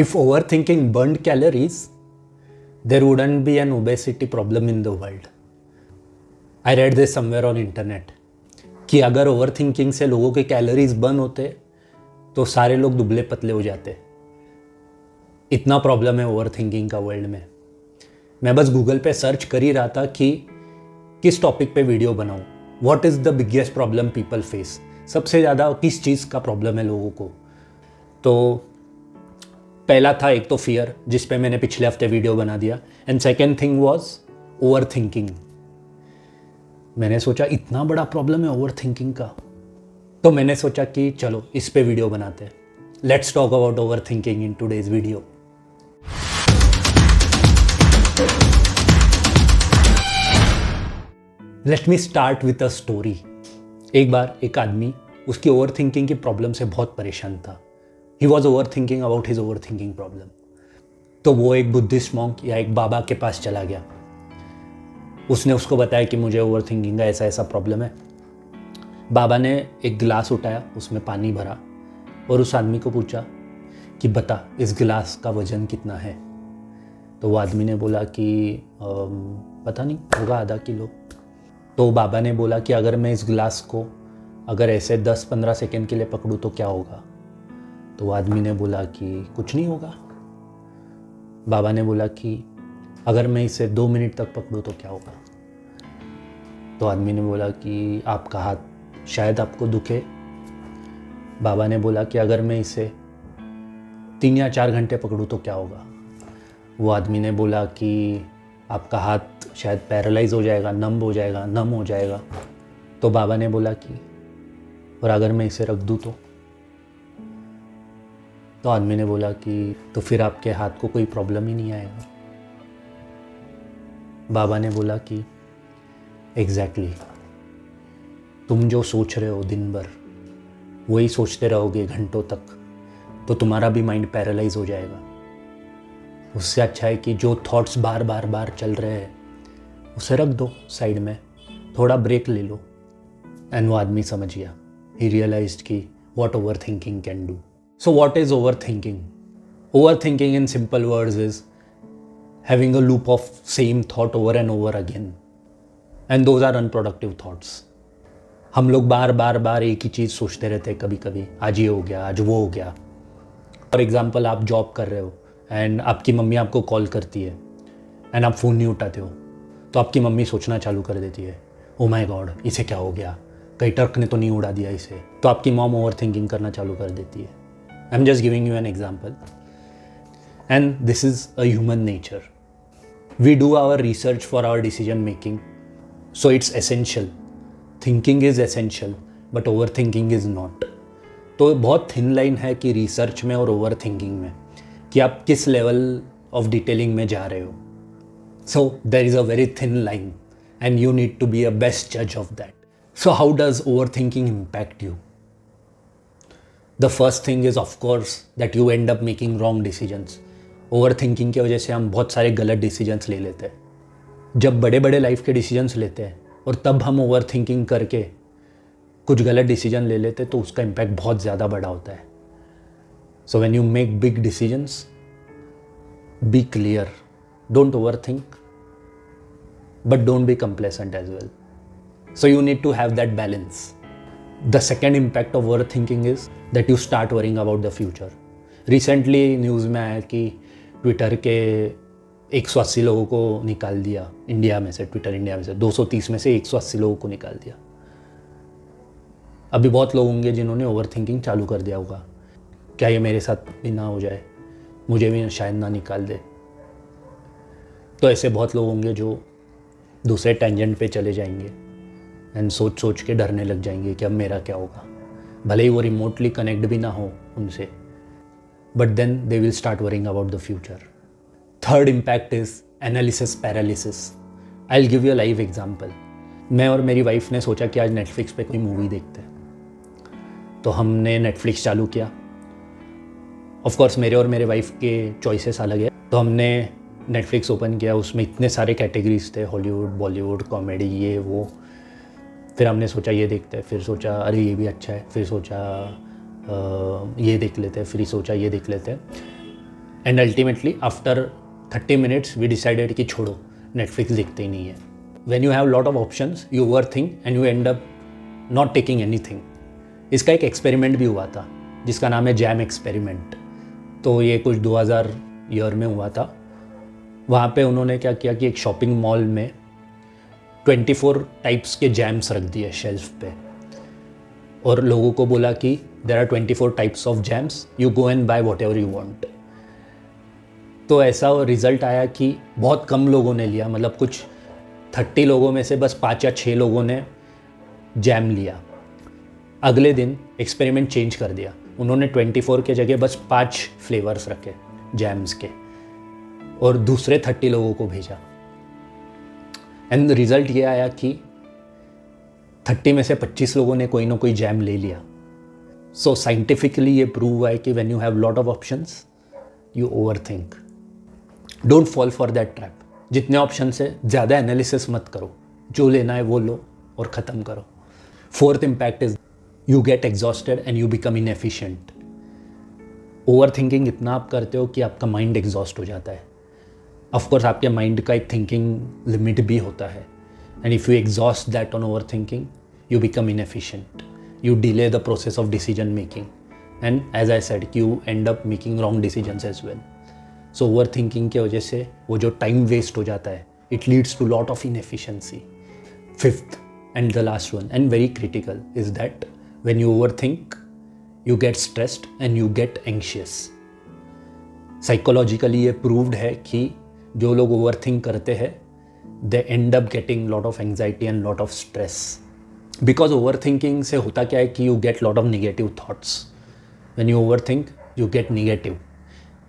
If overthinking burned calories, there wouldn't be an obesity problem in the world. I read this somewhere on internet कि अगर overthinking से लोगों के calories burn होते तो सारे लोग दुबले पतले हो जाते. इतना प्रॉब्लम है ओवरथिंकिंग का वर्ल्ड में. मैं बस गूगल पे सर्च कर ही रहा था कि किस टॉपिक पे वीडियो बनाऊं. What is the biggest problem people face. सबसे ज़्यादा किस चीज़ का प्रॉब्लम है लोगों को. तो पहला था एक तो फियर, जिस पे मैंने पिछले हफ्ते वीडियो बना दिया. And second thing was over thinking. मैंने सोचा इतना बड़ा प्रॉब्लम है ओवर थिंकिंग का, तो मैंने सोचा कि चलो इस पे वीडियो बनाते हैं. Let's talk about over thinking in today's video. Let me start with a story. एक बार एक आदमी उसकी ओवर थिंकिंग की प्रॉब्लम से बहुत परेशान था. He was over thinking about his over thinking problem. तो वो एक बुद्धिस्ट मॉन्क या एक बाबा के पास चला गया. उसने उसको बताया कि मुझे ओवर थिंकिंग का ऐसा ऐसा प्रॉब्लम है. बाबा ने एक गिलास उठाया, उसमें पानी भरा और उस आदमी को पूछा कि बता इस गिलास का वज़न कितना है. तो वो आदमी ने बोला कि पता नहीं, होगा आधा किलो. तो बाबा ने बोला कि अगर मैं इस गिलास को अगर ऐसे 10-15 सेकेंड के लिए पकड़ूँ तो क्या होगा. तो वो आदमी ने बोला कि कुछ नहीं होगा. बाबा ने बोला कि अगर मैं इसे 2 मिनट तक पकड़ूँ तो क्या होगा. तो आदमी ने बोला कि आपका हाथ शायद आपको दुखे. बाबा ने बोला कि अगर मैं इसे 3 या 4 घंटे पकड़ूँ तो क्या होगा. वो आदमी ने बोला कि आपका हाथ शायद पैरालाइज हो जाएगा, नम हो जाएगा. तो बाबा ने बोला कि और अगर मैं इसे रख दूँ तो आदमी ने बोला कि तो फिर आपके हाथ को कोई प्रॉब्लम ही नहीं आएगा. बाबा ने बोला कि एग्जैक्टली, तुम जो सोच रहे हो दिन भर वही सोचते रहोगे घंटों तक, तो तुम्हारा भी माइंड पैरालाइज हो जाएगा. उससे अच्छा है कि जो थॉट्स बार चल रहे हैं उसे रख दो साइड में, थोड़ा ब्रेक ले लो. एंड वो आदमी समझ गया. ही रियलाइज्ड कि what over thinking can do. So what is overthinking? Overthinking in simple words is having a loop of same thought over and over again. And those are unproductive thoughts. हम लोग बार एक ही चीज़ सोचते रहते हैं. कभी कभी आज ये हो गया, आज वो हो गया. फॉर एग्जाम्पल, आप जॉब कर रहे हो एंड आपकी मम्मी आपको कॉल करती है एंड आप फ़ोन नहीं उठाते हो, तो आपकी मम्मी सोचना चालू कर देती है, ओ माय गॉड इसे क्या हो गया, कहीं ट्रक ने तो नहीं उड़ा दिया इसे. तो आपकी मॉम ओवर थिंकिंग करना चालू कर देती है. I'm just giving you an example. And this is a human nature. We do our research for our decision making. So it's essential. Thinking is essential, but overthinking is not. तो बहुत thin line है कि research में और over thinking में कि आप किस लेवल ऑफ डिटेलिंग में जा रहे हो. So there is a very thin line and you need to be a best judge of that. So how does overthinking impact you? The first thing is of course that you end up making wrong decisions. Overthinking की वजह से हम बहुत सारे गलत decisions ले लेते हैं. जब बड़े बड़े लाइफ के डिसीजंस लेते हैं और तब हम ओवरथिंकिंग करके कुछ गलत डिसीजन ले लेते हैं तो उसका इम्पैक्ट बहुत ज़्यादा बड़ा होता है. So when you make big decisions, be clear, don't overthink, but don't be complacent as well. So you need to have that balance. The second impact of overthinking is that you start worrying about the future. Recently news में आया कि Twitter के 180 लोगों को निकाल दिया India में से. ट्विटर इंडिया में से 230 में से 180 लोगों को निकाल दिया. अभी बहुत लोग होंगे जिन्होंने ओवरथिंकिंग चालू कर दिया होगा, क्या ये मेरे साथ भी ना हो जाए, मुझे भी शायद ना निकाल दे. तो ऐसे बहुत लोग होंगे जो दूसरे टेंजेंट पे चले जाएंगे एंड सोच के डरने लग जाएंगे कि अब मेरा क्या होगा. भले ही वो रिमोटली कनेक्ट भी ना हो उनसे, but then they will start worrying about the future. Third impact is analysis paralysis. I will give you a live example. मैं और मेरी वाइफ ने सोचा कि आज नेटफ्लिक्स पे कोई मूवी देखते हैं. तो हमने नेटफ्लिक्स चालू किया. ऑफकोर्स मेरे और मेरे वाइफ के चॉइसेस अलग है. तो हमने नेटफ्लिक्स ओपन किया, उसमें इतने सारे कैटेगरीज थे, हॉलीवुड, बॉलीवुड, कॉमेडी, ये वो. फिर हमने सोचा ये देखते हैं, फिर सोचा अरे ये भी अच्छा है, फिर सोचा ये देख लेते हैं, फिर सोचा ये देख लेते हैं. And ultimately after 30 minutes we decided कि छोड़ो, नेटफ्लिक्स देखते ही नहीं है. When you have lot of options, you overthink and you end up not taking anything. इसका एक एक्सपेरिमेंट भी हुआ था जिसका नाम है जैम एक्सपेरिमेंट. तो ये कुछ 2000 ईयर में हुआ था. वहाँ पे उन्होंने क्या किया कि एक शॉपिंग मॉल में 24 टाइप्स के जैम्स रख दिए शेल्फ पे और लोगों को बोला कि there are 24 types of jams, you go and buy whatever you want. तो ऐसा रिज़ल्ट आया कि बहुत कम लोगों ने लिया, मतलब कुछ 30 लोगों में से बस 5 या 6 लोगों ने जैम लिया. अगले दिन एक्सपेरिमेंट चेंज कर दिया. उन्होंने 24 के जगह बस 5 फ्लेवर्स रखे जैम्स के और दूसरे 30 लोगों को भेजा. एंड रिज़ल्ट ये आया कि 30 में से 25 लोगों ने कोई ना कोई जैम ले लिया. सो साइंटिफिकली ये प्रूव हुआ है कि when you have lot of options you over think. Don't fall for that trap. जितने ऑप्शन से ज़्यादा एनालिसिस मत करो, जो लेना है वो लो और ख़त्म करो. Fourth impact is you get exhausted and you become inefficient. Over thinking इतना आप करते हो कि आपका माइंड एग्जॉस्ट हो जाता है. ऑफकोर्स आपके माइंड का एक थिंकिंग लिमिट भी होता है and if you exhaust that on overthinking you become inefficient. You delay the process of decision making and as I said you end up making wrong decisions as well. So overthinking की वजह से वो जो time waste हो जाता है it leads to lot of inefficiency. Fifth and the last one and very critical is that when you over think you get stressed and you get anxious. Psychologically ये proved है कि जो लोग over think करते हैं they end up getting lot of anxiety and lot of stress. Because over thinking से होता क्या है कि you get lot of negative thoughts. When you over think you get negative.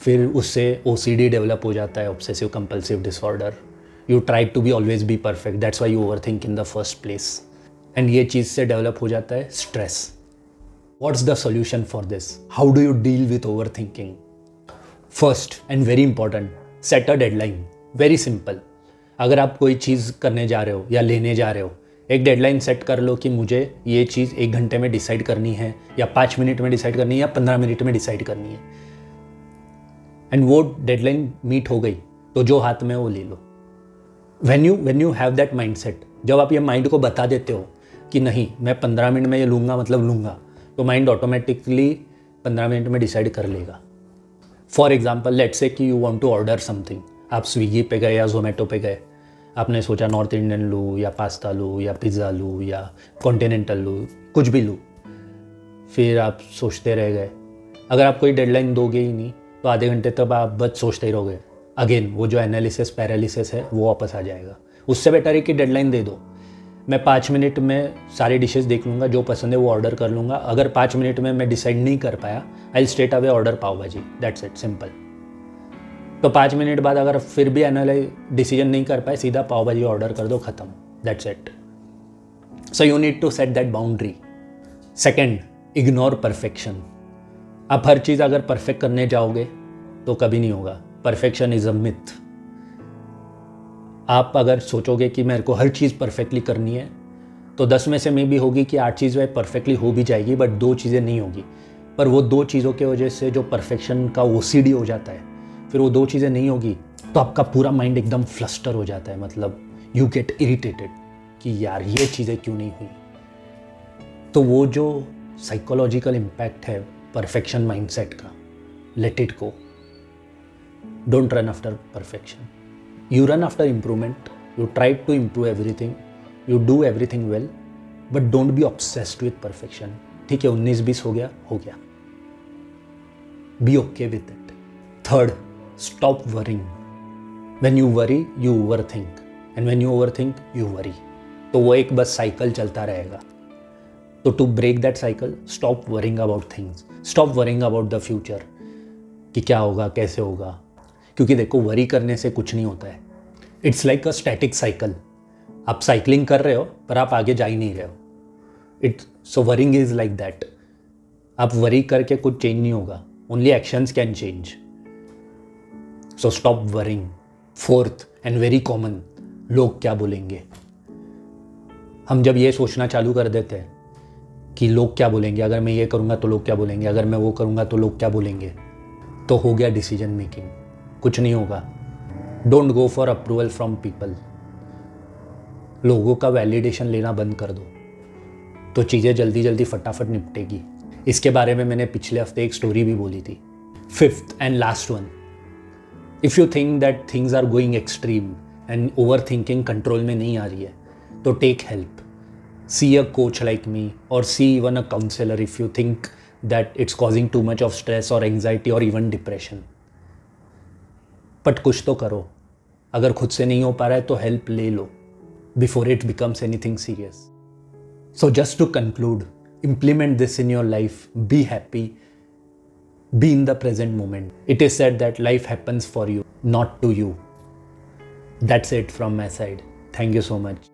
फिर उससे OCD डेवलप हो जाता है, obsessive compulsive disorder. You try to be always be perfect, that's why you over think in the first place. And ये चीज़ से डेवलप हो जाता है stress. What's the solution for this? How do you deal with overthinking? First and very important, set a deadline. Very simple. अगर आप कोई चीज़ करने जा रहे हो या लेने जा रहे हो, एक डेडलाइन सेट कर लो कि मुझे ये चीज़ 1 घंटे में डिसाइड करनी है या 5 मिनट में डिसाइड करनी है या 15 मिनट में डिसाइड करनी है. एंड वो डेडलाइन मीट हो गई तो जो हाथ में वो ले लो. When you have that mindset, जब आप ये माइंड को बता देते हो कि नहीं मैं 15 मिनट में ये लूँगा मतलब लूँगा, तो माइंड ऑटोमेटिकली 15 मिनट में डिसाइड कर लेगा. फॉर एग्जाम्पल लेट्स से कि you want to order something. आप स्विगी पे गए या जोमेटो पे गए, आपने सोचा नॉर्थ इंडियन लूँ या पास्ता लूँ या पिज़्ज़ा लूँ या कॉन्टिनेंटल लूँ, कुछ भी लूँ. फिर आप सोचते रह गए. अगर आप कोई डेडलाइन दोगे ही नहीं तो आधे घंटे तक आप बस सोचते ही रहोगे. अगेन वो जो एनालिसिस पैरालिसिस है वो वापस आ जाएगा. उससे बेटर है कि डेडलाइन दे दो. मैं 5 मिनट में सारी डिशेस देख लूँगा, जो पसंद है वो ऑर्डर कर लूँगा. अगर 5 मिनट में मैं डिसाइड नहीं कर पाया I will straight away order pav bhaji. That's it, simple. तो 5 मिनट बाद अगर फिर भी डिसीजन नहीं कर पाए, सीधा पाव भाजी ऑर्डर कर दो, ख़त्म. That's it. So you need to set that boundary. Second, ignore perfection. आप हर चीज़ अगर परफेक्ट करने जाओगे तो कभी नहीं होगा. Perfection is a myth. आप अगर सोचोगे कि मेरे को हर चीज़ परफेक्टली करनी है तो 10 में से मे भी होगी कि 8 चीज़ें परफेक्टली हो भी जाएगी, बट 2 चीज़ें नहीं होगी. पर वो 2 चीज़ों की वजह से जो परफेक्शन का OCD हो जाता है, फिर वो 2 चीज़ें नहीं होगी तो आपका पूरा माइंड एकदम फ्लस्टर हो जाता है. मतलब यू गेट इरिटेटेड कि यार ये चीज़ें क्यों नहीं हुई. तो वो जो साइकोलॉजिकल इम्पैक्ट है परफेक्शन माइंडसेट का, let it go. Don't run after perfection. You run after improvement. You try to improve everything. You do everything well, but don't be obsessed with perfection. ठीक है, 19-20 हो गया. Be okay with it. Third, stop worrying. When you worry you over think and when you over think you worry. तो वो एक बस cycle चलता रहेगा. तो to break that cycle, stop worrying about things. Stop worrying about the future कि क्या होगा कैसे होगा. क्योंकि देखो वरी करने से कुछ नहीं होता है. It's like a static cycle. आप साइकिलिंग कर रहे हो पर आप आगे जा ही नहीं रहे हो. सो वरिंग इज लाइक दैट. आप वरी करके कुछ चेंज नहीं होगा. Only actions can change. So stop worrying. Fourth and very common, लोग क्या बोलेंगे. हम जब ये सोचना चालू कर देते हैं कि लोग क्या बोलेंगे, अगर मैं ये करूँगा तो लोग क्या बोलेंगे, अगर मैं वो करूँगा तो लोग क्या बोलेंगे, तो हो गया डिसीजन मेकिंग, कुछ नहीं होगा। Don't go for approval from people. लोगों का वैलिडेशन लेना बंद कर दो, तो चीज़ें जल्दी जल्दी फटाफट निपटेगी। इसके बारे में मैंने पिछले हफ्ते एक स्टोरी भी बोली थी। Fifth and last one, if you think that things are going extreme and over thinking control में नहीं आ रही है, तो take help. See a coach like me और see even a counsellor if you think that it's causing too much of stress और anxiety और even depression. But कुछ तो करो। अगर खुद से नहीं हो पा रहा है तो हेल्प ले लो before it becomes anything serious. So just to conclude, implement this in your life. Be happy. Be in the present moment. It is said that life happens for you, not to you. That's it from my side. Thank you so much.